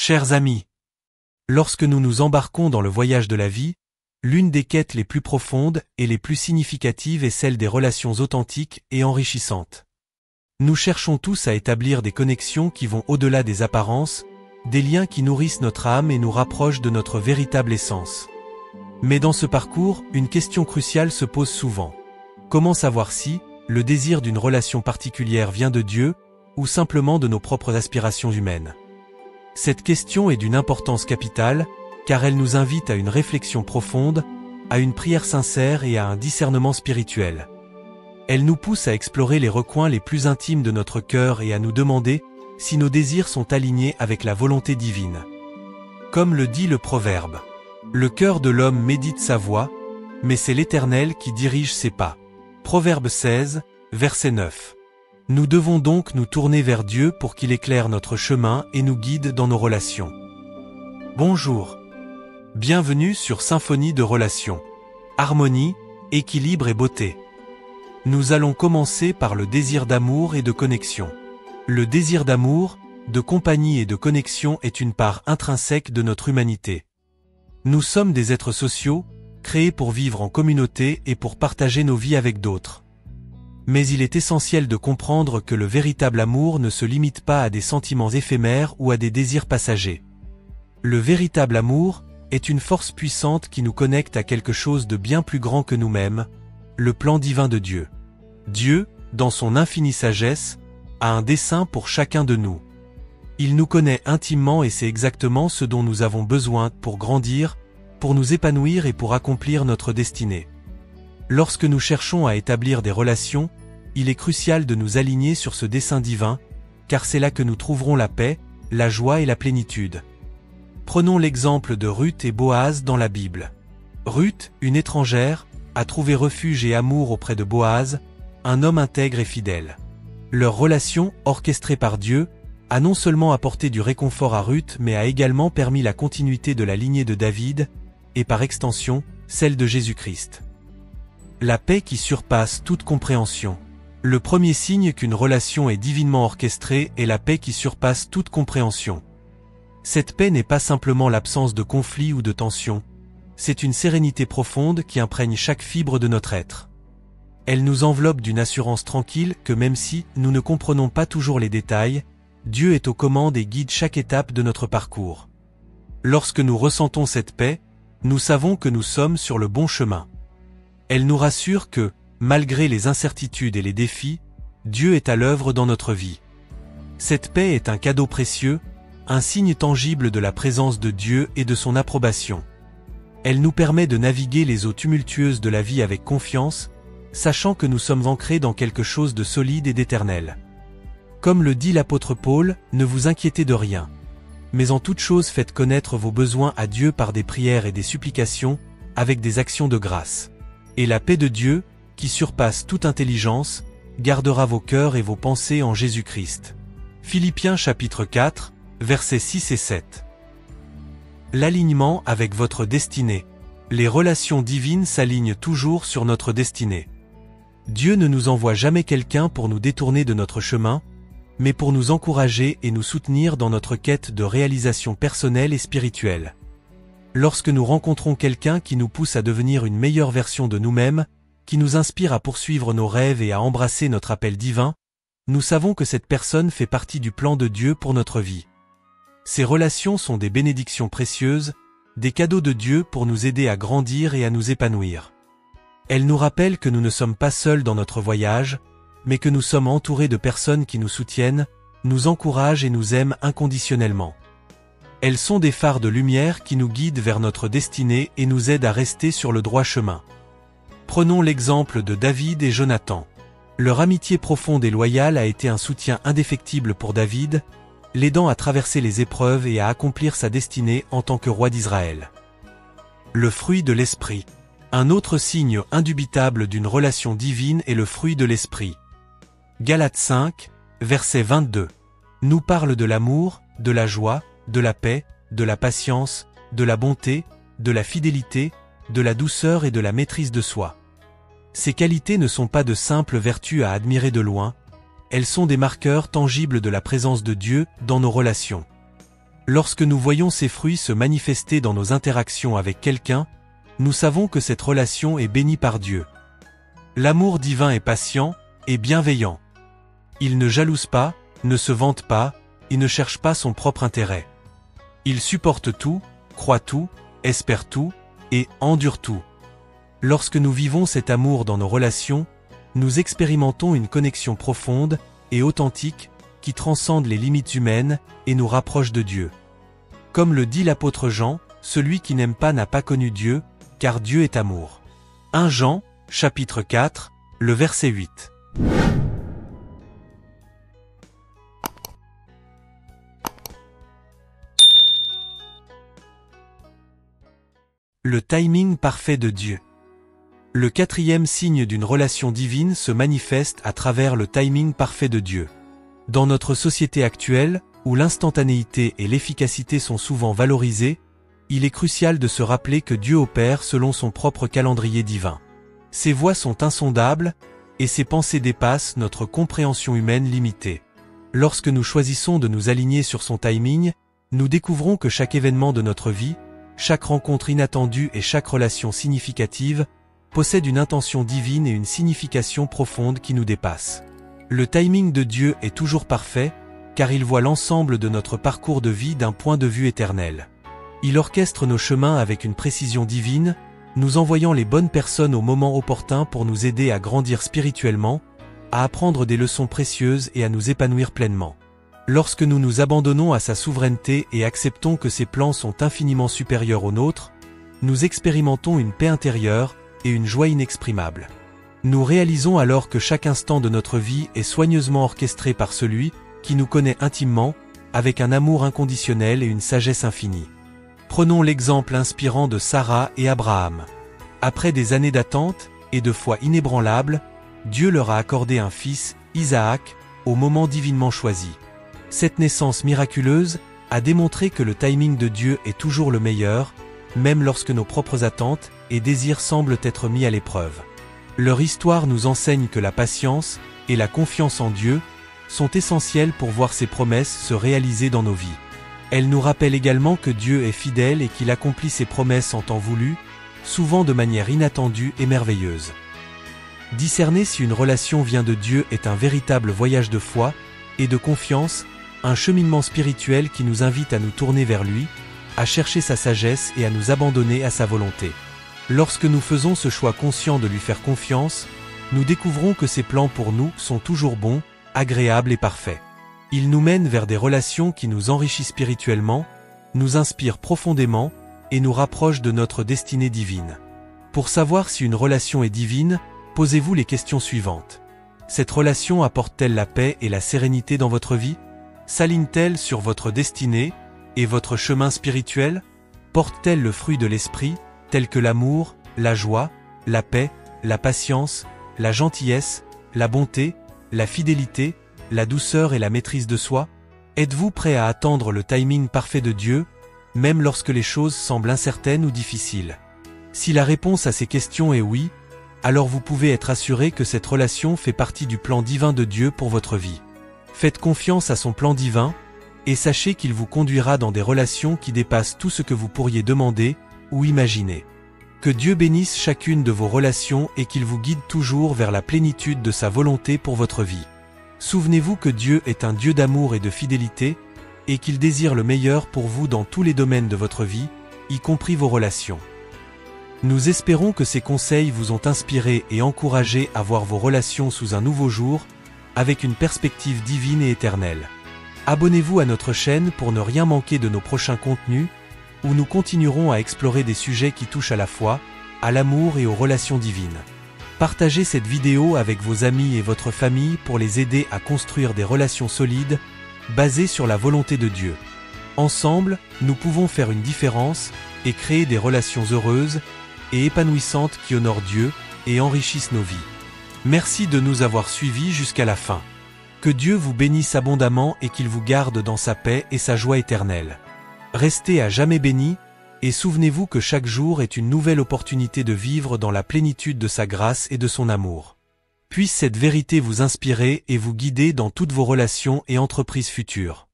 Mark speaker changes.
Speaker 1: Chers amis, lorsque nous nous embarquons dans le voyage de la vie, l'une des quêtes les plus profondes et les plus significatives est celle des relations authentiques et enrichissantes. Nous cherchons tous à établir des connexions qui vont au-delà des apparences, des liens qui nourrissent notre âme et nous rapprochent de notre véritable essence. Mais dans ce parcours, une question cruciale se pose souvent. Comment savoir si le désir d'une relation particulière vient de Dieu ou simplement de nos propres aspirations humaines? Cette question est d'une importance capitale, car elle nous invite à une réflexion profonde, à une prière sincère et à un discernement spirituel. Elle nous pousse à explorer les recoins les plus intimes de notre cœur et à nous demander si nos désirs sont alignés avec la volonté divine. Comme le dit le proverbe, « Le cœur de l'homme médite sa voie, mais c'est l'Éternel qui dirige ses pas. » Proverbe 16, verset 9. Nous devons donc nous tourner vers Dieu pour qu'il éclaire notre chemin et nous guide dans nos relations. Bonjour. Bienvenue sur Symphonie de Relations. Harmonie, équilibre et beauté. Nous allons commencer par le désir d'amour et de connexion. Le désir d'amour, de compagnie et de connexion est une part intrinsèque de notre humanité. Nous sommes des êtres sociaux, créés pour vivre en communauté et pour partager nos vies avec d'autres. Mais il est essentiel de comprendre que le véritable amour ne se limite pas à des sentiments éphémères ou à des désirs passagers. Le véritable amour est une force puissante qui nous connecte à quelque chose de bien plus grand que nous-mêmes, le plan divin de Dieu. Dieu, dans son infinie sagesse, a un dessein pour chacun de nous. Il nous connaît intimement et sait exactement ce dont nous avons besoin pour grandir, pour nous épanouir et pour accomplir notre destinée. Lorsque nous cherchons à établir des relations, il est crucial de nous aligner sur ce dessein divin, car c'est là que nous trouverons la paix, la joie et la plénitude. Prenons l'exemple de Ruth et Boaz dans la Bible. Ruth, une étrangère, a trouvé refuge et amour auprès de Boaz, un homme intègre et fidèle. Leur relation, orchestrée par Dieu, a non seulement apporté du réconfort à Ruth mais a également permis la continuité de la lignée de David, et par extension, celle de Jésus-Christ. La paix qui surpasse toute compréhension. Le premier signe qu'une relation est divinement orchestrée est la paix qui surpasse toute compréhension. Cette paix n'est pas simplement l'absence de conflit ou de tension, c'est une sérénité profonde qui imprègne chaque fibre de notre être. Elle nous enveloppe d'une assurance tranquille que même si nous ne comprenons pas toujours les détails, Dieu est aux commandes et guide chaque étape de notre parcours. Lorsque nous ressentons cette paix, nous savons que nous sommes sur le bon chemin. Elle nous rassure que, malgré les incertitudes et les défis, Dieu est à l'œuvre dans notre vie. Cette paix est un cadeau précieux, un signe tangible de la présence de Dieu et de son approbation. Elle nous permet de naviguer les eaux tumultueuses de la vie avec confiance, sachant que nous sommes ancrés dans quelque chose de solide et d'éternel. Comme le dit l'apôtre Paul, ne vous inquiétez de rien. Mais en toute chose faites connaître vos besoins à Dieu par des prières et des supplications, avec des actions de grâce. Et la paix de Dieu, qui surpasse toute intelligence, gardera vos cœurs et vos pensées en Jésus-Christ. Philippiens chapitre 4, versets 6 et 7. L'alignement avec votre destinée. Les relations divines s'alignent toujours sur notre destinée. Dieu ne nous envoie jamais quelqu'un pour nous détourner de notre chemin, mais pour nous encourager et nous soutenir dans notre quête de réalisation personnelle et spirituelle. Lorsque nous rencontrons quelqu'un qui nous pousse à devenir une meilleure version de nous-mêmes, qui nous inspire à poursuivre nos rêves et à embrasser notre appel divin, nous savons que cette personne fait partie du plan de Dieu pour notre vie. Ces relations sont des bénédictions précieuses, des cadeaux de Dieu pour nous aider à grandir et à nous épanouir. Elles nous rappellent que nous ne sommes pas seuls dans notre voyage, mais que nous sommes entourés de personnes qui nous soutiennent, nous encouragent et nous aiment inconditionnellement. Elles sont des phares de lumière qui nous guident vers notre destinée et nous aident à rester sur le droit chemin. Prenons l'exemple de David et Jonathan. Leur amitié profonde et loyale a été un soutien indéfectible pour David, l'aidant à traverser les épreuves et à accomplir sa destinée en tant que roi d'Israël. Le fruit de l'esprit. Un autre signe indubitable d'une relation divine est le fruit de l'esprit. Galates 5, verset 22, nous parle de l'amour, de la joie, de la paix, de la patience, de la bonté, de la fidélité, de la douceur et de la maîtrise de soi. Ces qualités ne sont pas de simples vertus à admirer de loin, elles sont des marqueurs tangibles de la présence de Dieu dans nos relations. Lorsque nous voyons ces fruits se manifester dans nos interactions avec quelqu'un, nous savons que cette relation est bénie par Dieu. L'amour divin est patient et bienveillant. Il ne jalouse pas, ne se vante pas, et ne cherche pas son propre intérêt. Il supporte tout, croit tout, espère tout, et endure tout. Lorsque nous vivons cet amour dans nos relations, nous expérimentons une connexion profonde et authentique qui transcende les limites humaines et nous rapproche de Dieu. Comme le dit l'apôtre Jean, celui qui n'aime pas n'a pas connu Dieu, car Dieu est amour. 1 Jean, chapitre 4, le verset 8. Le timing parfait de Dieu. Le quatrième signe d'une relation divine se manifeste à travers le timing parfait de Dieu. Dans notre société actuelle, où l'instantanéité et l'efficacité sont souvent valorisées, il est crucial de se rappeler que Dieu opère selon son propre calendrier divin. Ses voies sont insondables, et ses pensées dépassent notre compréhension humaine limitée. Lorsque nous choisissons de nous aligner sur son timing, nous découvrons que chaque événement de notre vie, chaque rencontre inattendue et chaque relation significative possède une intention divine et une signification profonde qui nous dépasse. Le timing de Dieu est toujours parfait, car il voit l'ensemble de notre parcours de vie d'un point de vue éternel. Il orchestre nos chemins avec une précision divine, nous envoyant les bonnes personnes au moment opportun pour nous aider à grandir spirituellement, à apprendre des leçons précieuses et à nous épanouir pleinement. Lorsque nous nous abandonnons à sa souveraineté et acceptons que ses plans sont infiniment supérieurs aux nôtres, nous expérimentons une paix intérieure et une joie inexprimable. Nous réalisons alors que chaque instant de notre vie est soigneusement orchestré par celui qui nous connaît intimement, avec un amour inconditionnel et une sagesse infinie. Prenons l'exemple inspirant de Sarah et Abraham. Après des années d'attente et de foi inébranlable, Dieu leur a accordé un fils, Isaac, au moment divinement choisi. Cette naissance miraculeuse a démontré que le timing de Dieu est toujours le meilleur, même lorsque nos propres attentes et désirs semblent être mis à l'épreuve. Leur histoire nous enseigne que la patience et la confiance en Dieu sont essentielles pour voir ses promesses se réaliser dans nos vies. Elle nous rappelle également que Dieu est fidèle et qu'il accomplit ses promesses en temps voulu, souvent de manière inattendue et merveilleuse. Discerner si une relation vient de Dieu est un véritable voyage de foi et de confiance, un cheminement spirituel qui nous invite à nous tourner vers lui, à chercher sa sagesse et à nous abandonner à sa volonté. Lorsque nous faisons ce choix conscient de lui faire confiance, nous découvrons que ses plans pour nous sont toujours bons, agréables et parfaits. Ils nous mènent vers des relations qui nous enrichissent spirituellement, nous inspirent profondément et nous rapprochent de notre destinée divine. Pour savoir si une relation est divine, posez-vous les questions suivantes. Cette relation apporte-t-elle la paix et la sérénité dans votre vie? S'aligne-t-elle sur votre destinée et votre chemin spirituel? Porte-t-elle le fruit de l'esprit, tel que l'amour, la joie, la paix, la patience, la gentillesse, la bonté, la fidélité, la douceur et la maîtrise de soi? Êtes-vous prêt à attendre le timing parfait de Dieu, même lorsque les choses semblent incertaines ou difficiles? Si la réponse à ces questions est oui, alors vous pouvez être assuré que cette relation fait partie du plan divin de Dieu pour votre vie. Faites confiance à son plan divin, et sachez qu'il vous conduira dans des relations qui dépassent tout ce que vous pourriez demander ou imaginer. Que Dieu bénisse chacune de vos relations et qu'il vous guide toujours vers la plénitude de sa volonté pour votre vie. Souvenez-vous que Dieu est un Dieu d'amour et de fidélité, et qu'il désire le meilleur pour vous dans tous les domaines de votre vie, y compris vos relations. Nous espérons que ces conseils vous ont inspiré et encouragé à voir vos relations sous un nouveau jour, avec une perspective divine et éternelle. Abonnez-vous à notre chaîne pour ne rien manquer de nos prochains contenus, où nous continuerons à explorer des sujets qui touchent à la foi, à l'amour et aux relations divines. Partagez cette vidéo avec vos amis et votre famille pour les aider à construire des relations solides, basées sur la volonté de Dieu. Ensemble, nous pouvons faire une différence et créer des relations heureuses et épanouissantes qui honorent Dieu et enrichissent nos vies. Merci de nous avoir suivis jusqu'à la fin. Que Dieu vous bénisse abondamment et qu'il vous garde dans sa paix et sa joie éternelle. Restez à jamais bénis, et souvenez-vous que chaque jour est une nouvelle opportunité de vivre dans la plénitude de sa grâce et de son amour. Puisse cette vérité vous inspirer et vous guider dans toutes vos relations et entreprises futures.